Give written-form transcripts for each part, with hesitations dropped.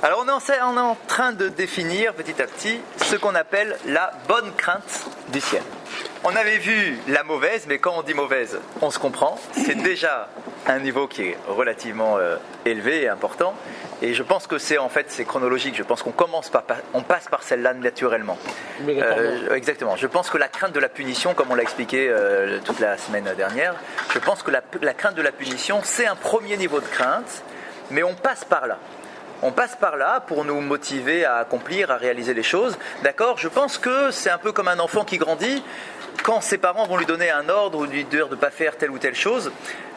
Alors on est en train de définir petit à petit ce qu'on appelle la bonne crainte du ciel. On avait vu la mauvaise, mais quand on dit mauvaise, on se comprend. C'est déjà un niveau qui est relativement élevé et important. Et je pense que c'est chronologique. Je pense qu'on passe par celle-là naturellement. Exactement. Je pense que la crainte de la punition, comme on l'a expliqué toute la semaine dernière, je pense que la crainte de la punition, c'est un premier niveau de crainte, mais on passe par là. On passe par là pour nous motiver à accomplir, à réaliser les choses. D'accord ? Je pense que c'est un peu comme un enfant qui grandit. Quand ses parents vont lui donner un ordre ou lui dire de ne pas faire telle ou telle chose,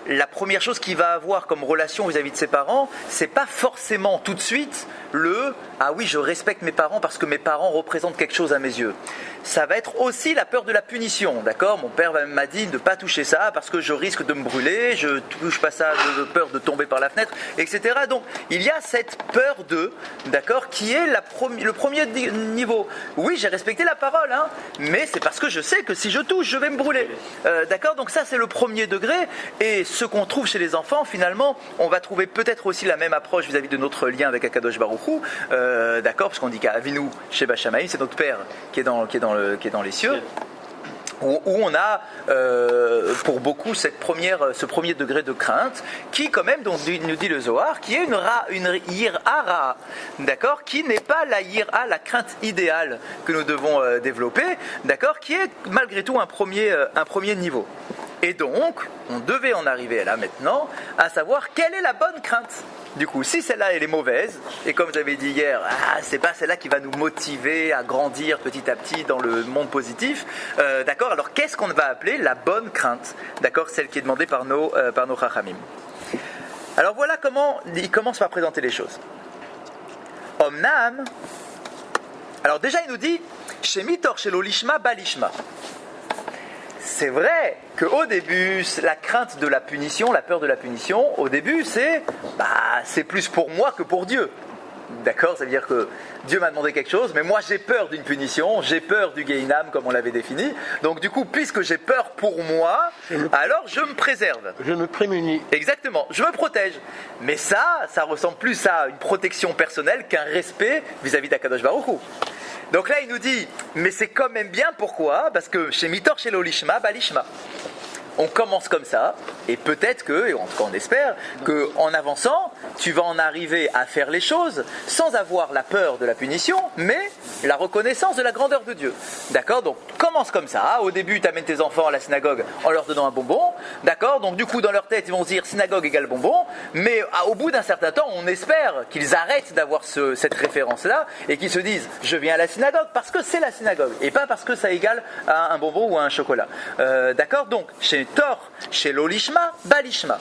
la première chose qu'il va avoir comme relation vis-à-vis de ses parents, c'est pas forcément tout de suite le « Ah oui, je respecte mes parents parce que mes parents représentent quelque chose à mes yeux ». Ça va être aussi la peur de la punition, d'accord ? Mon père m'a dit de ne pas toucher ça parce que je risque de me brûler, je ne touche pas ça de peur de tomber par la fenêtre, etc. Donc, il y a cette peur de, d'accord, qui est le premier niveau. Oui, j'ai respecté la parole, hein, mais c'est parce que je sais que si je touche, je vais me brûler. D'accord ? Donc ça, c'est le premier degré. Et ce qu'on trouve chez les enfants, finalement, on va trouver peut-être aussi la même approche vis-à-vis de notre lien avec Akadosh Baruch Hu, d'accord ? Parce qu'on dit qu'Avinu Sheba Shamayim, c'est notre Père qui est dans les cieux, où on a pour beaucoup ce premier degré de crainte qui quand même, donc, nous dit le Zohar, qui est une yir'a, d'accord, qui n'est pas la yir'a, la crainte idéale que nous devons développer, d'accord, qui est malgré tout un premier niveau. Et donc, on devait en arriver là maintenant, à savoir quelle est la bonne crainte. Du coup, si celle-là elle est mauvaise, et comme j'avais dit hier, c'est pas celle-là qui va nous motiver à grandir petit à petit dans le monde positif, d'accord ? Alors qu'est-ce qu'on va appeler la bonne crainte, d'accord ? Celle qui est demandée par nos chachamim. Alors voilà comment il commence par présenter les choses. Omnam. Alors déjà il nous dit, Shemitor shelo lishma balishma. C'est vrai qu'au début, la crainte de la punition, la peur de la punition, au début, c'est plus pour moi que pour Dieu. D'accord ? Ça veut dire que Dieu m'a demandé quelque chose, mais moi j'ai peur d'une punition, j'ai peur du Gehinam, comme on l'avait défini. Donc du coup, puisque j'ai peur pour moi, alors je me préserve. Je me prémunis. Exactement, je me protège. Mais ça ressemble plus à une protection personnelle qu'un respect vis-à-vis d'Akadosh Baruch Hu. Donc là, il nous dit, mais c'est quand même bien, pourquoi ? Parce que chez Mitor, chez l'Olishma, Balishma. On commence comme ça, et peut-être que, et en tout cas on espère, qu'en avançant, tu vas en arriver à faire les choses sans avoir la peur de la punition, mais la reconnaissance de la grandeur de Dieu. D'accord ? Donc commence comme ça. Au début, tu amènes tes enfants à la synagogue en leur donnant un bonbon. D'accord ? Donc du coup, dans leur tête, ils vont se dire synagogue égale bonbon. Mais au bout d'un certain temps, on espère qu'ils arrêtent d'avoir cette référence-là et qu'ils se disent je viens à la synagogue parce que c'est la synagogue et pas parce que ça égale à un bonbon ou à un chocolat. D'accord ? Donc chez Tor, chez l'Olishma, Balishma.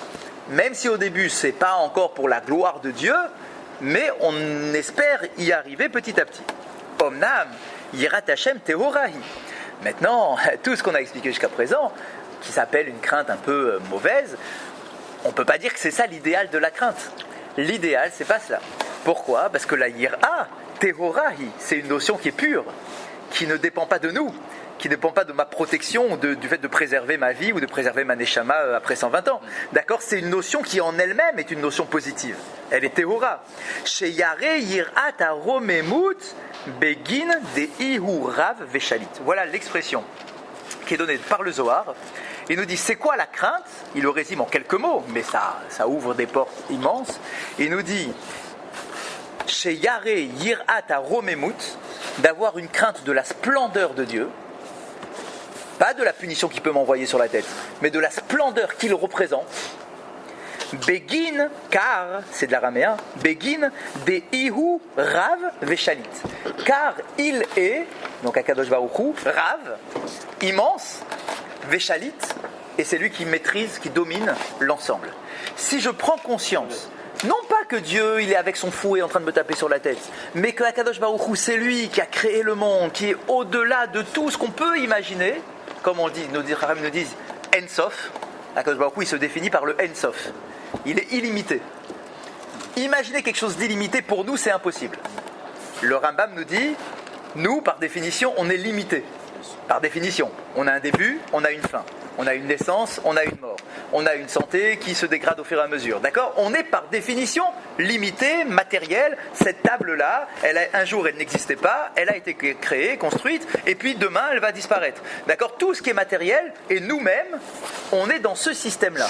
Même si au début, c'est pas encore pour la gloire de Dieu, mais on espère y arriver petit à petit. Omnam, Yirat Hashem Tehorahi. Maintenant, tout ce qu'on a expliqué jusqu'à présent, qui s'appelle une crainte un peu mauvaise, on ne peut pas dire que c'est ça l'idéal de la crainte. L'idéal, c'est pas cela. Pourquoi ? Parce que la Yira Tehorahi, c'est une notion qui est pure, qui ne dépend pas de nous, qui ne dépend pas de ma protection, du fait de préserver ma vie ou de préserver ma neshama après 120 ans. D'accord ? C'est une notion qui en elle-même est une notion positive. Elle est Tehora. Chez Yare Yirat Aromemut Begin de Ihurav Veshalit. Voilà l'expression qui est donnée par le Zohar. Il nous dit c'est quoi la crainte ? Il le résume en quelques mots, mais ça ouvre des portes immenses. Il nous dit chez Yare Yirat Aromemut, d'avoir une crainte de la splendeur de Dieu. Pas de la punition qu'il peut m'envoyer sur la tête, mais de la splendeur qu'il représente. Begin, car, c'est de l'araméen, Begin, de Ihu, Rav, Veshalit. Car il est, donc Akadosh Baruch Hu, Rav, immense, Veshalit, et c'est lui qui maîtrise, qui domine l'ensemble. Si je prends conscience, non pas que Dieu, il est avec son fouet en train de me taper sur la tête, mais que Akadosh Baruch Hu, c'est lui qui a créé le monde, qui est au-delà de tout ce qu'on peut imaginer, comme on dit, nos Chachamim nous disent, Ensof. Akadosh Baruch Hu, il se définit par le Ensof. Il est illimité. Imaginer quelque chose d'illimité, pour nous, c'est impossible. Le Rambam nous dit, nous, par définition, on est limité. Par définition, on a un début, on a une fin. On a une naissance, on a une mort. on a une santé qui se dégrade au fur et à mesure. D'accord ? On est par définition limité, matériel. Cette table-là, un jour elle n'existait pas, elle a été créée, construite, et puis demain elle va disparaître. D'accord ? Tout ce qui est matériel, et nous-mêmes, on est dans ce système-là.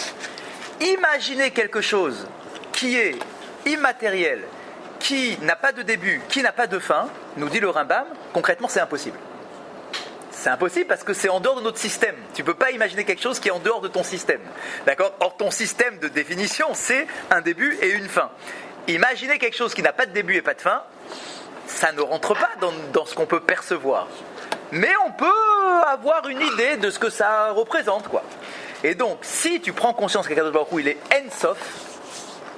Imaginez quelque chose qui est immatériel, qui n'a pas de début, qui n'a pas de fin, nous dit le Rambam, concrètement c'est impossible. C'est impossible parce que c'est en dehors de notre système. Tu ne peux pas imaginer quelque chose qui est en dehors de ton système. D'accord ? Or, ton système de définition, c'est un début et une fin. Imaginez quelque chose qui n'a pas de début et pas de fin, ça ne rentre pas dans ce qu'on peut percevoir. Mais on peut avoir une idée de ce que ça représente, quoi. Et donc, si tu prends conscience qu'Akadosh Baruch Hu, il est En-Sof,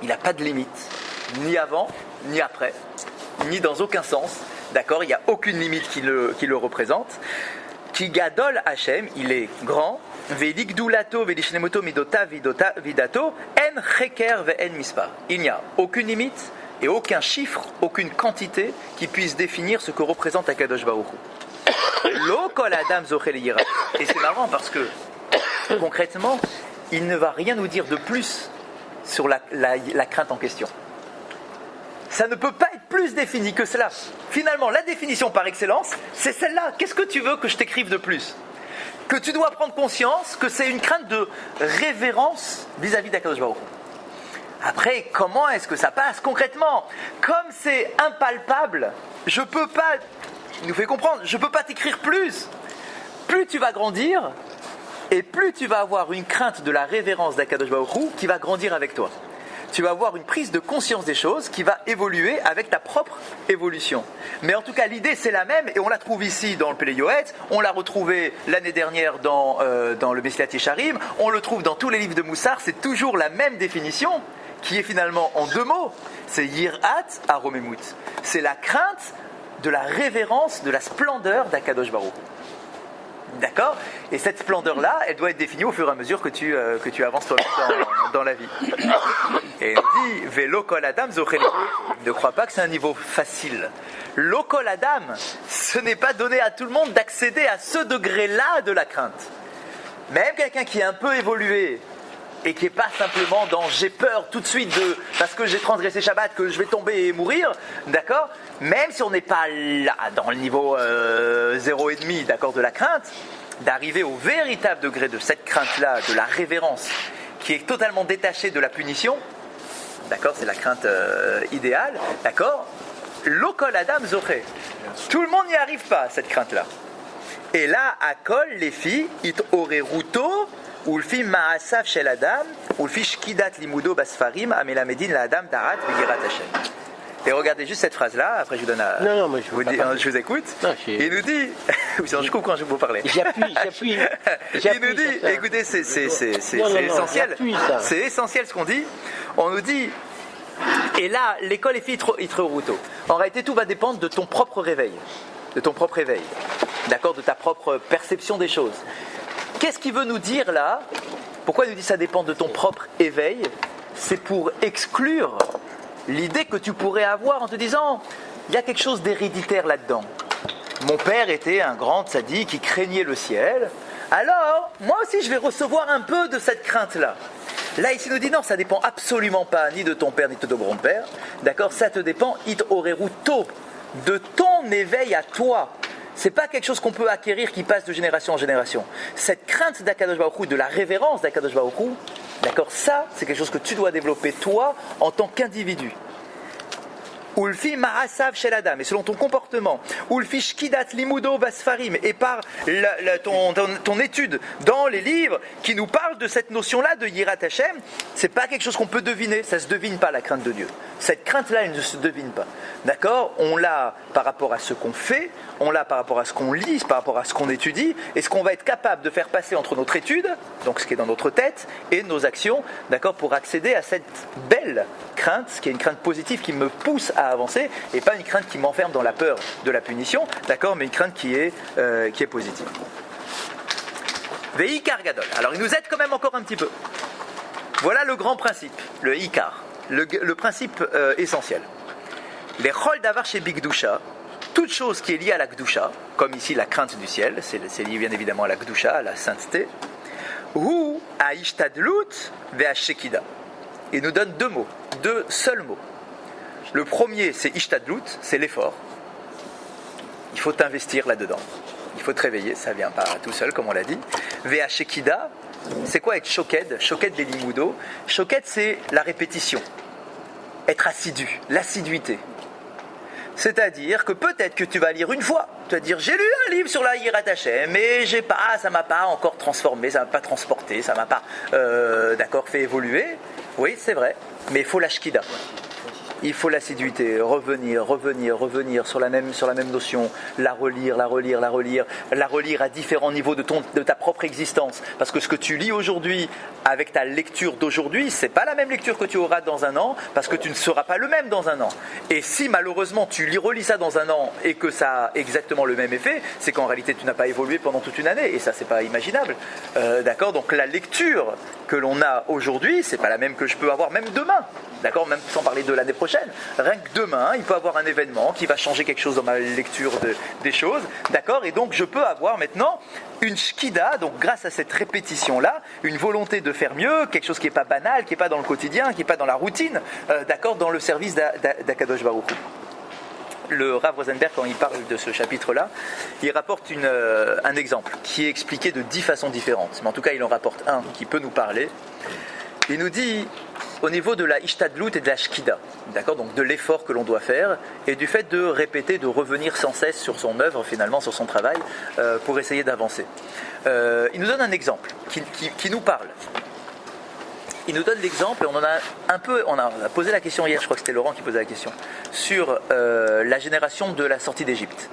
il n'a pas de limite, ni avant, ni après, ni dans aucun sens. D'accord ? Il n'y a aucune limite qui le représente. Ki gadol Hashem, il est grand. Ve'lik doulato ve'lishnemoto midota vidato en cheker ve'en mispar. Il n'y a aucune limite et aucun chiffre, aucune quantité qui puisse définir ce que représente Akadosh Baruch Hu. Lo kol adam zochel yira. Et c'est marrant parce que concrètement, il ne va rien nous dire de plus sur la crainte en question. Ça ne peut pas être plus défini que cela. Finalement, la définition par excellence, c'est celle-là. Qu'est-ce que tu veux que je t'écrive de plus ? Que tu dois prendre conscience que c'est une crainte de révérence vis-à-vis d'Akadosh Baruch Hu. Après, comment est-ce que ça passe concrètement ? Comme c'est impalpable, je peux pas, il nous fait comprendre, je peux pas t'écrire plus. Plus tu vas grandir, et plus tu vas avoir une crainte de la révérence d'Akadosh Baruch Hu qui va grandir avec toi. Tu vas avoir une prise de conscience des choses qui va évoluer avec ta propre évolution. Mais en tout cas, l'idée c'est la même et on la trouve ici dans le Pélé Yoetz, on l'a retrouvée l'année dernière dans le Mesilat Yesharim, on le trouve dans tous les livres de Moussar, c'est toujours la même définition qui est finalement en deux mots, c'est Yirat Aromemut. C'est la crainte de la révérence, de la splendeur d'Akadosh Baruch Hu. D'accord ? Et cette splendeur-là, elle doit être définie au fur et à mesure que tu avances toi-même dans la vie. Et il dit, Vélo kol adam zochel. Ne crois pas que c'est un niveau facile. Lo kol adam, ce n'est pas donné à tout le monde d'accéder à ce degré-là de la crainte. Même quelqu'un qui est un peu évolué et qui n'est pas simplement dans j'ai peur tout de suite parce que j'ai transgressé Shabbat, que je vais tomber et mourir, d'accord ? Même si on n'est pas là, dans le niveau 0,5, d'accord, de la crainte, d'arriver au véritable degré de cette crainte-là, de la révérence, qui est totalement détachée de la punition, d'accord, c'est la crainte idéale, d'accord ? Lo kol adam zoché. Tout le monde n'y arrive pas, cette crainte-là. Et là, akol, les filles, it oreruto, Ulfi ma'asav shel adam, ulfi shkidat limudo basfarim, amelamedin la adam darat v'yirat Hashem. Et regardez juste cette phrase-là, après je vous donne à... Non, moi je vous écoute. Non, il nous dit... je coupe quand je vous parler. J'appuie. Il nous dit, écoutez, c'est essentiel. C'est essentiel ce qu'on dit. On nous dit... Et là, l'école est Itreruto. En réalité, tout va dépendre de ton propre réveil. De ton propre réveil. D'accord ? De ta propre perception des choses. Qu'est-ce qu'il veut nous dire là ? Pourquoi il nous dit ça dépend de ton propre éveil ? C'est pour exclure l'idée que tu pourrais avoir en te disant il y a quelque chose d'héréditaire là-dedans. Mon père était un grand tzaddik qui craignait le ciel, alors moi aussi je vais recevoir un peu de cette crainte-là. Là ici il nous dit non, ça dépend absolument pas ni de ton père ni de ton grand-père, d'accord ? Ça te dépend it oreruto, de ton éveil à toi. C'est pas quelque chose qu'on peut acquérir qui passe de génération en génération. Cette crainte d'Akadosh Baruch Hu, de la révérence d'Akadosh Baruch Hu, d'accord, ça, c'est quelque chose que tu dois développer toi en tant qu'individu. Ulfi ma'asav shel adam, et selon ton comportement, Ulfi shkidat limudo basfarim, et par ton étude dans les livres qui nous parlent de cette notion-là de Yirat Hashem, c'est pas quelque chose qu'on peut deviner, ça se devine pas la crainte de Dieu. Cette crainte-là, elle ne se devine pas. D'accord ? On l'a par rapport à ce qu'on fait, on l'a par rapport à ce qu'on lit, par rapport à ce qu'on étudie, et ce qu'on va être capable de faire passer entre notre étude, donc ce qui est dans notre tête, et nos actions, d'accord, pour accéder à cette belle crainte, qui est une crainte positive qui me pousse à avancer, et pas une crainte qui m'enferme dans la peur de la punition, d'accord, mais une crainte qui est positive. Veikar gadol. Alors il nous aide quand même encore un petit peu. Voilà le grand principe, le ikar, le principe essentiel. Les chol davar chez Bigdusha, toute chose qui est liée à la Gdusha, comme ici la crainte du ciel, c'est lié bien évidemment à la Gdusha, à la sainteté. Hu Aishtadlut ve'ashekida. Il nous donne deux seuls mots. Le premier, c'est Ishtadlut, c'est l'effort. Il faut t'investir là-dedans. Il faut te réveiller, ça vient pas tout seul, comme on l'a dit. Ve'ashekida, c'est quoi être shoked? Shoked des limudo. Shoked, c'est la répétition. Être assidu, l'assiduité. C'est-à-dire que peut-être que tu vas lire une fois, tu vas dire j'ai lu un livre sur la Yirat Hashem, mais ça m'a pas encore transformé, ça m'a pas transporté, ça m'a pas fait évoluer. Oui, c'est vrai, mais il faut l'ashkida. Il faut l'assiduité, revenir sur la même notion, la relire à différents niveaux de ta propre existence. Parce que ce que tu lis aujourd'hui, avec ta lecture d'aujourd'hui, c'est pas la même lecture que tu auras dans un an, parce que tu ne seras pas le même dans un an. Et si malheureusement tu relis ça dans un an et que ça a exactement le même effet, c'est qu'en réalité tu n'as pas évolué pendant toute une année, et ça c'est pas imaginable. D'accord ? Donc la lecture que l'on a aujourd'hui, c'est pas la même que je peux avoir même demain. D'accord, même sans parler de l'année prochaine. Rien que demain, il peut y avoir un événement qui va changer quelque chose dans ma lecture des choses. D'accord, et donc je peux avoir maintenant une shkida, donc grâce à cette répétition-là, une volonté de faire mieux, quelque chose qui n'est pas banal, qui n'est pas dans le quotidien, qui n'est pas dans la routine, d'accord, dans le service d'Akadosh Baruch Hu. Le Rav Rosenberg, quand il parle de ce chapitre-là, il rapporte un exemple qui est expliqué de 10 façons différentes. Mais en tout cas, il en rapporte un qui peut nous parler. Il nous dit, au niveau de la ishtadlut et de la shkida, d'accord, donc de l'effort que l'on doit faire, et du fait de répéter, de revenir sans cesse sur son œuvre, finalement, sur son travail, pour essayer d'avancer. Il nous donne un exemple qui nous parle. Il nous donne l'exemple, et on a posé la question hier, je crois que c'était Laurent qui posait la question, sur la génération de la sortie d'Égypte.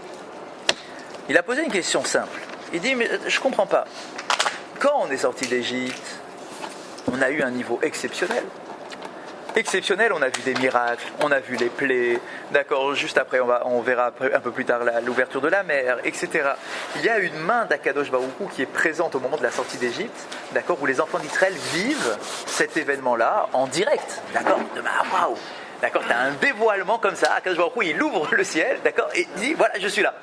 Il a posé une question simple. Il dit, mais je ne comprends pas. Quand on est sorti d'Égypte, on a eu un niveau exceptionnel. Exceptionnel, on a vu des miracles, on a vu les plaies, d'accord, juste après on verra un peu plus tard l'ouverture de la mer, etc. Il y a une main d'Akadosh Baruch Hu qui est présente au moment de la sortie d'Égypte, d'accord, où les enfants d'Israël vivent cet événement-là en direct, d'accord, waouh, d'accord, tu as un dévoilement comme ça, Akadosh Baruch Hu, il ouvre le ciel, d'accord, et il dit, voilà, je suis là,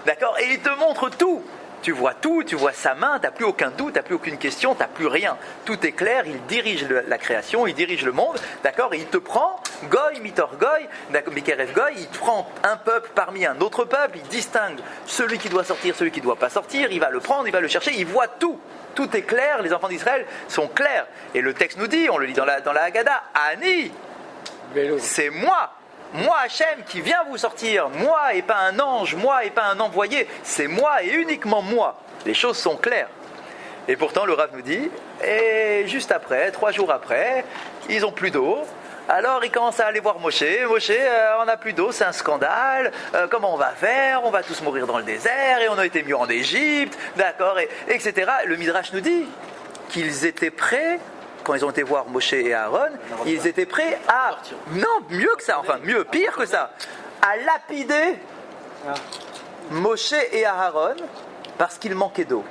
d'accord, et il te montre tout. Tu vois tout, tu vois sa main, tu n'as plus aucun doute, tu n'as plus aucune question, tu n'as plus rien. Tout est clair, il dirige la création, il dirige le monde, d'accord, et il te prend, Goy, Mitor Goy, Mikerev Goy, il te prend un peuple parmi un autre peuple, il distingue celui qui doit sortir, celui qui ne doit pas sortir, il va le prendre, il va le chercher, il voit tout. Tout est clair, les enfants d'Israël sont clairs. Et le texte nous dit, on le lit dans la Haggadah, Ani, c'est moi. Moi, Hachem, qui vient vous sortir, moi et pas un ange, moi et pas un envoyé, c'est moi et uniquement moi. Les choses sont claires. Et pourtant, le Rav nous dit, et juste après, 3 jours après, ils n'ont plus d'eau. Alors, ils commencent à aller voir Moshe. Moshe, on n'a plus d'eau, c'est un scandale. Comment on va faire? On va tous mourir dans le désert et on a été mieux en Égypte, d'accord, etc. Le Midrash nous dit qu'ils étaient prêts. Quand ils ont été voir Moshe et Aaron, ils étaient prêts à... Non, mieux que ça, enfin mieux, pire que ça, à lapider Moshe et Aaron parce qu'il manquait d'eau.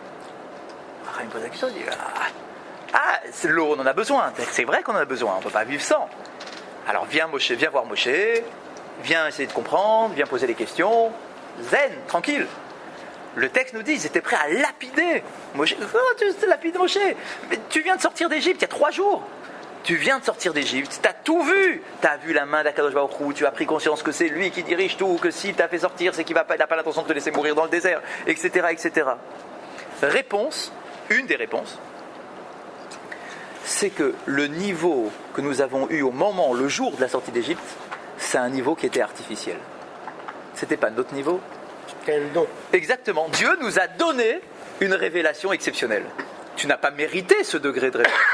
Alors, il me pose la question, il dit, c'est l'eau, on en a besoin, c'est vrai qu'on en a besoin, on ne peut pas vivre sans. Alors viens voir Moshe, viens essayer de comprendre, viens poser des questions, zen, tranquille. Le texte nous dit qu'ils étaient prêts à lapider Moshe. Oh, tu lapides Moshe. Mais tu viens de sortir d'Égypte il y a 3 jours. Tu viens de sortir d'Égypte, tu as tout vu. Tu as vu la main d'Akadosh Baruch Hu, tu as pris conscience que c'est lui qui dirige tout, que s'il t'a fait sortir, c'est qu'il n'a pas l'intention de te laisser mourir dans le désert, etc., etc. Réponse, une des réponses, c'est que le niveau que nous avons eu le jour de la sortie d'Égypte, c'est un niveau qui était artificiel. C'était pas notre niveau. Quel don. Exactement. Dieu nous a donné une révélation exceptionnelle. Tu n'as pas mérité ce degré de révélation.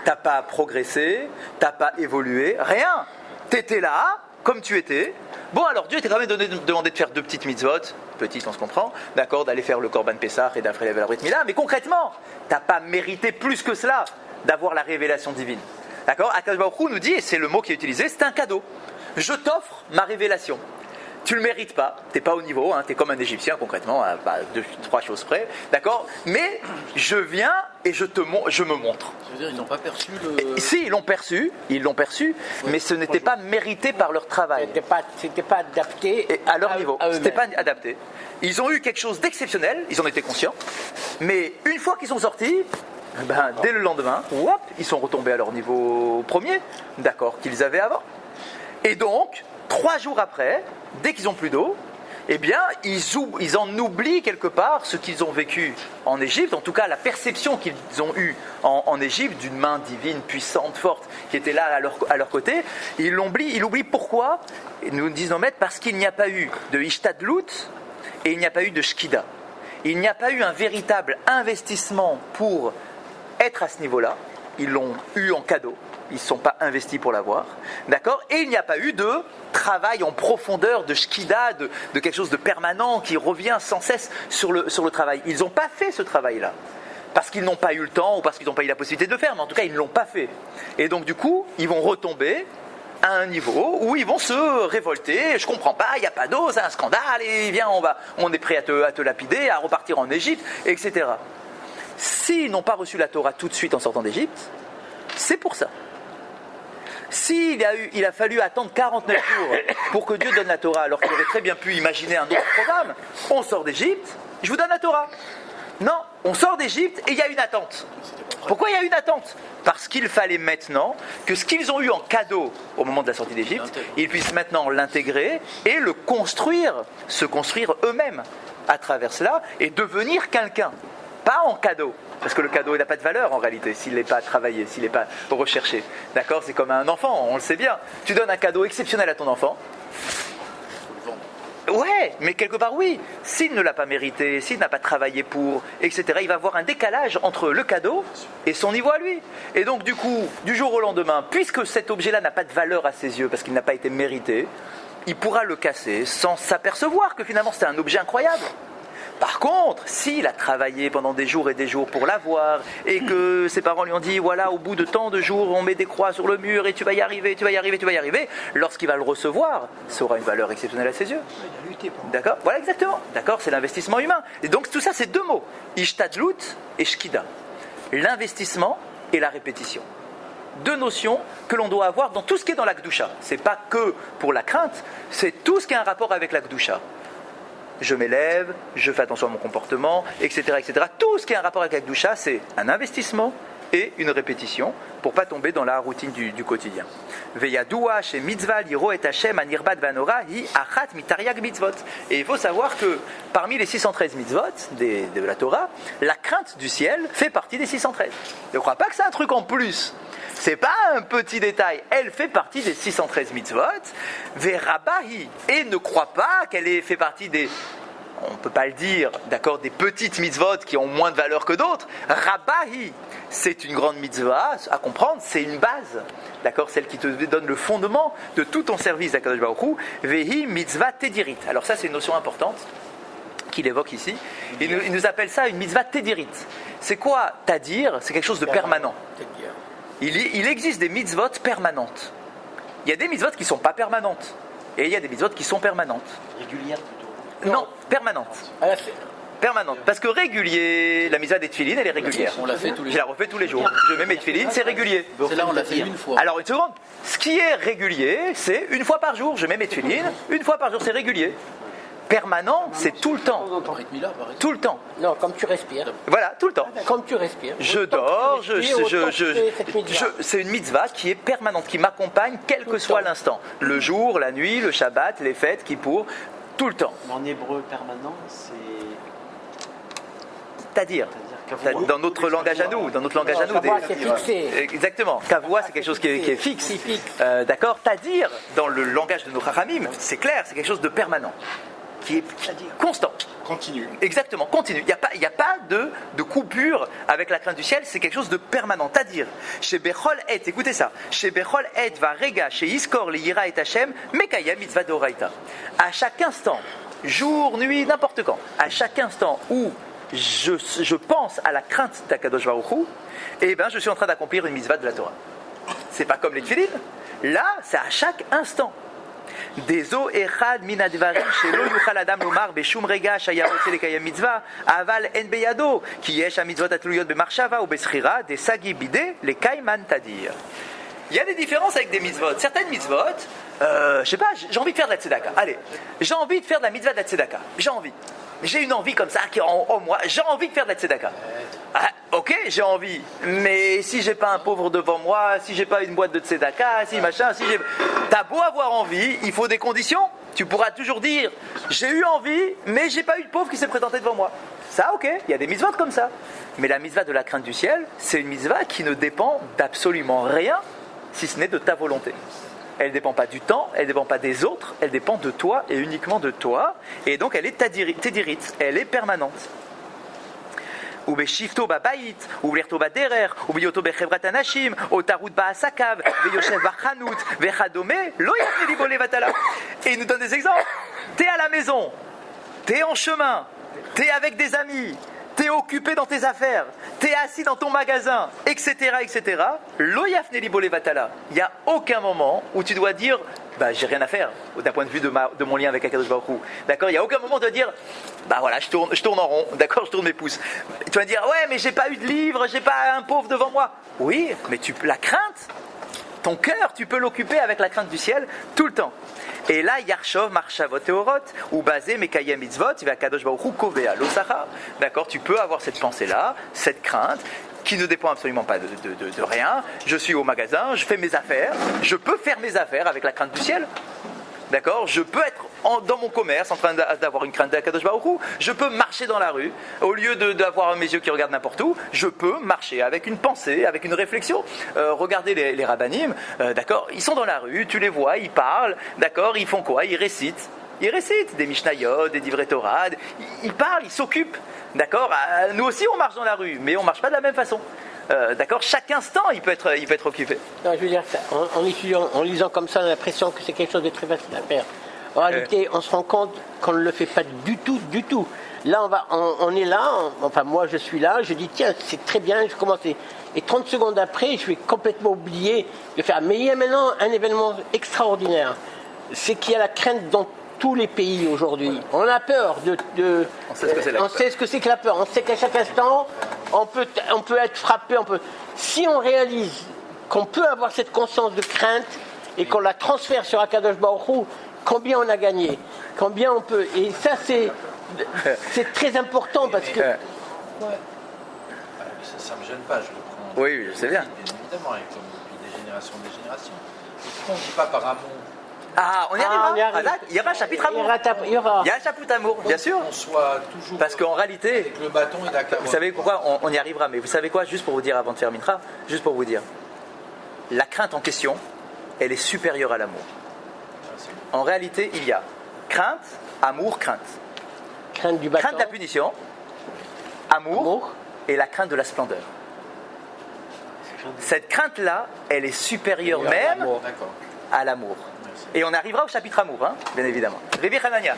Tu n'as pas progressé, tu n'as pas évolué, rien. Tu étais là, comme tu étais. Bon, alors Dieu t'a quand même demandé de faire 2 petites mitzvot, petites on se comprend, d'accord, d'aller faire le Korban Pessah et d'après la Brit Mila, mais concrètement, tu n'as pas mérité plus que cela d'avoir la révélation divine. D'accord, Akadosh Baruch Hu nous dit, et c'est le mot qui est utilisé, c'est un cadeau. Je t'offre ma révélation. Tu ne le mérites pas, tu n'es pas au niveau, tu es comme un Égyptien concrètement, à 2-3 choses près, d'accord. Mais je viens et je me montre. Ça veut dire qu'ils n'ont pas perçu Si, ils l'ont perçu, mais ce n'était pas mérité par leur travail. C'était pas adapté à leur niveau, c'était pas adapté. Ils ont eu quelque chose d'exceptionnel, ils en étaient conscients, mais une fois qu'ils sont sortis, Dès le lendemain, ils sont retombés à leur niveau premier, d'accord, qu'ils avaient avant. Et donc, 3 jours après, dès qu'ils n'ont plus d'eau, eh bien, ils en oublient quelque part ce qu'ils ont vécu en Égypte, en tout cas la perception qu'ils ont eue en Égypte d'une main divine, puissante, forte, qui était là à leur côté. Ils l'oublient pourquoi? Nous disent nos maîtres, parce qu'il n'y a pas eu de Ishtadlut et il n'y a pas eu de Shkida. Il n'y a pas eu un véritable investissement pour être à ce niveau-là. Ils l'ont eu en cadeau. Ils ne sont pas investis pour l'avoir, d'accord? Et il n'y a pas eu de travail en profondeur, de shkida, de quelque chose de permanent qui revient sans cesse sur le travail. Ils n'ont pas fait ce travail-là, parce qu'ils n'ont pas eu le temps ou parce qu'ils n'ont pas eu la possibilité de le faire, mais en tout cas, ils ne l'ont pas fait. Et donc, du coup, ils vont retomber à un niveau où ils vont se révolter. Je comprends pas, il n'y a pas d'eau, c'est un scandale, et viens, on est prêt à te lapider, à repartir en Égypte, etc. S'ils n'ont pas reçu la Torah tout de suite en sortant d'Égypte, c'est pour ça. S'il a fallu attendre 49 jours pour que Dieu donne la Torah, alors qu'il aurait très bien pu imaginer un autre programme, on sort d'Égypte, je vous donne la Torah. Non, on sort d'Égypte et il y a une attente. Pourquoi il y a une attente? Parce qu'il fallait maintenant que ce qu'ils ont eu en cadeau au moment de la sortie d'Égypte, ils puissent maintenant l'intégrer et se construire eux-mêmes à travers cela et devenir quelqu'un. Pas en cadeau, parce que le cadeau il n'a pas de valeur en réalité s'il n'est pas travaillé, s'il n'est pas recherché. D'accord? C'est comme un enfant, on le sait bien. Tu donnes un cadeau exceptionnel à ton enfant. Ouais, mais quelque part oui. S'il ne l'a pas mérité, s'il n'a pas travaillé pour, etc., il va avoir un décalage entre le cadeau et son niveau à lui. Et donc du coup, du jour au lendemain, puisque cet objet-là n'a pas de valeur à ses yeux, parce qu'il n'a pas été mérité, il pourra le casser sans s'apercevoir que finalement c'était un objet incroyable. Par contre, s'il a travaillé pendant des jours et des jours pour l'avoir, et que ses parents lui ont dit, voilà, au bout de tant de jours, on met des croix sur le mur, et tu vas y arriver, lorsqu'il va le recevoir, ça aura une valeur exceptionnelle à ses yeux. D'accord? Voilà, exactement. D'accord? C'est l'investissement humain. Et donc, tout ça, c'est 2 mots. Ishtadlut et Shkida. L'investissement et la répétition. 2 notions que l'on doit avoir dans tout ce qui est dans la Kedusha. C'est pas que pour la crainte, c'est tout ce qui a un rapport avec la Kedusha. Je m'élève, je fais attention à mon comportement, etc., etc. Tout ce qui a un rapport avec la Kedusha, c'est un investissement et une répétition pour ne pas tomber dans la routine du quotidien. Veyadoua chez mitzvah liro et Hashem anirbat vanora hi achat mitariag mitzvot. Et il faut savoir que parmi les 613 mitzvot de la Torah, la crainte du ciel fait partie des 613. Ne crois pas que c'est un truc en plus. C'est pas un petit détail, elle fait partie des 613 mitzvot, Verabahi, et ne crois pas qu'elle fait partie des, on ne peut pas le dire, d'accord, des petites mitzvot qui ont moins de valeur que d'autres. Rabahi, c'est une grande mitzvah, à comprendre, c'est une base, d'accord, celle qui te donne le fondement de tout ton service à Kadosh Baruch Hu, Vehi mitzvah tedirit. Alors ça, c'est une notion importante qu'il évoque ici. Il nous appelle ça une mitzvah tedirit. C'est quoi tadir? C'est quelque chose de permanent. Il existe des mitzvot permanentes. Il y a des mitzvot qui ne sont pas permanentes. Et il y a des mitzvot qui sont permanentes. Régulières plutôt? Non, permanentes. Permanente. Parce que régulier, la mitzvah des tefilines, elle est régulière. On l'a fait tous les jours. Je la refais tous les jours. Je mets mes tefilines, c'est régulier. Celle-là, on l'a fait une fois. Alors, une seconde. Ce qui est régulier, c'est une fois par jour. Je mets mes tefilines, une fois par jour, c'est régulier. Permanent, c'est tout le temps. Tout le temps. Non, comme tu respires. Voilà, tout le temps. Comme tu respires. Je dors, c'est une mitzvah qui est permanente, qui m'accompagne quel que soit l'instant. Le jour, la nuit, le Shabbat, les fêtes, Kippour, tout le temps. En hébreu permanent, C'est-à-dire dans notre langage à nous, c'est fixé. Exactement. Kavua, c'est quelque chose qui est fixe. D'accord. C'est-à-dire, dans le langage de nos Chachamim, c'est clair, c'est quelque chose de permanent, qui est constant. Continue. Exactement, continue. Il n'y a pas de coupure avec la crainte du ciel, c'est quelque chose de permanent. C'est-à-dire, chez Bechol Et, écoutez ça, chez Bechol Et va rega, chez Iskor le Yira et Hashem, Mekaya mitzvah d'Oraita. À chaque instant, jour, nuit, n'importe quand, à chaque instant où je pense à la crainte d'Akadosh Baruch Hu, eh ben, je suis en train d'accomplir une mitzvah de la Torah. C'est pas comme les tefilines. Là, c'est à chaque instant. Dezo echad min advarim shelo yuchal adam lomar beshum rega shaya rotze lekayem mitzvah aval en beyado ki yesh hamitzvot atluyot b'marshava ou b'schira desagi bide lekayman tadir. Il y a des différences avec des mitzvot. Certaines mitzvot, je sais pas, j'ai envie de faire de la tzedaka. Allez, j'ai envie de faire de la mitzvah de la tzedaka. J'ai envie. J'ai une envie comme ça qui est en moi. J'ai envie de faire de la tzedaka. Ah, ok, j'ai envie. Mais si j'ai pas un pauvre devant moi, si j'ai pas une boîte de tzedaka, si machin, si j'ai... T'as beau avoir envie, il faut des conditions. Tu pourras toujours dire, j'ai eu envie, mais j'ai pas eu de pauvre qui s'est présenté devant moi. Ça, ok, il y a des mitzvot comme ça. Mais la mitzvah de la crainte du ciel, c'est une mitzvah qui ne dépend d'absolument rien, si ce n'est de ta volonté. Elle ne dépend pas du temps, elle ne dépend pas des autres, elle dépend de toi et uniquement de toi. Et donc elle est tédirite, elle est permanente. Ou beshifto babayit, ou lirto baderer, ou biyoto bechevrat anashim, ou tarut baasakav, veyoshev bachanut, vechadome, lo yafneli bole vatala. Et il nous donne des exemples. T'es à la maison, t'es en chemin, t'es avec des amis, t'es occupé dans tes affaires, t'es assis dans ton magasin, etc., etc. Lo yafneli bole vatala. Il n'y a aucun moment où tu dois dire, j'ai rien à faire d'un point de vue de mon lien avec Akadosh Baruch Hu. D'accord, il n'y a aucun moment où tu dois dire, voilà, je tourne en rond, d'accord, je tourne mes pouces. Tu vas dire, ouais, mais j'ai pas eu de livre, j'ai pas un pauvre devant moi. Oui, mais la crainte, ton cœur, tu peux l'occuper avec la crainte du ciel tout le temps. Et là, Yarshov, Marshavot, Teorot, ou basé, Mekayem Mitzvot, il va Kadosh Baruch Hu, Kovea, Losacha. D'accord, tu peux avoir cette pensée-là, cette crainte, qui ne dépend absolument pas de rien. Je suis au magasin, je fais mes affaires, je peux faire mes affaires avec la crainte du ciel. D'accord, je peux être dans mon commerce en train d'avoir une crainte de Kadosh Baruch Hu. Je peux marcher dans la rue. Au lieu d'avoir mes yeux qui regardent n'importe où, je peux marcher avec une pensée, avec une réflexion. Regardez les rabbanim, d'accord, ils sont dans la rue, tu les vois, ils parlent, d'accord, ils font quoi? Ils récitent des Mishnayot, des Divrei Torah, ils parlent, ils s'occupent. D'accord, nous aussi on marche dans la rue, mais on marche pas de la même façon. D'accord, chaque instant il peut être occupé. Non, je veux dire, en lisant comme ça, on a l'impression que c'est quelque chose de très facile à faire. En réalité, on se rend compte qu'on ne le fait pas du tout. Là, on est là, enfin moi je suis là, je dis tiens, c'est très bien, je commence. Et 30 secondes après, je vais complètement oublier de faire. Mais il y a maintenant un événement extraordinaire. C'est qu'il y a la crainte dans tous les pays aujourd'hui. On a peur On sait ce que c'est que la peur. On sait qu'à chaque instant, on peut être frappé. Si on réalise qu'on peut avoir cette conscience de crainte et qu'on la transfère sur Akadosh Baruch Hu, combien on a gagné, combien on peut. Et ça, c'est très important parce que. Ça ne me gêne pas, je le prends. Oui, je sais bien. Bien évidemment, depuis des générations. Pourquoi on ne dit pas par amour? Ah, on y arrivera. Il y aura un chapitre amour. Il y a un chapitre amour, bien sûr. On soit toujours. Parce qu'en réalité, avec le bâton et la carotte. Vous savez pourquoi on y arrivera. Mais vous savez quoi, juste pour vous dire avant de faire Mincha, juste pour vous dire, la crainte en question, elle est supérieure à l'amour. En réalité, il y a crainte, amour, crainte. Crainte du bâton. Crainte de la punition, amour. Et la crainte de la splendeur. Cette crainte-là, elle est supérieure même à l'amour. Et on arrivera au chapitre amour, bien évidemment. Révi Hanania.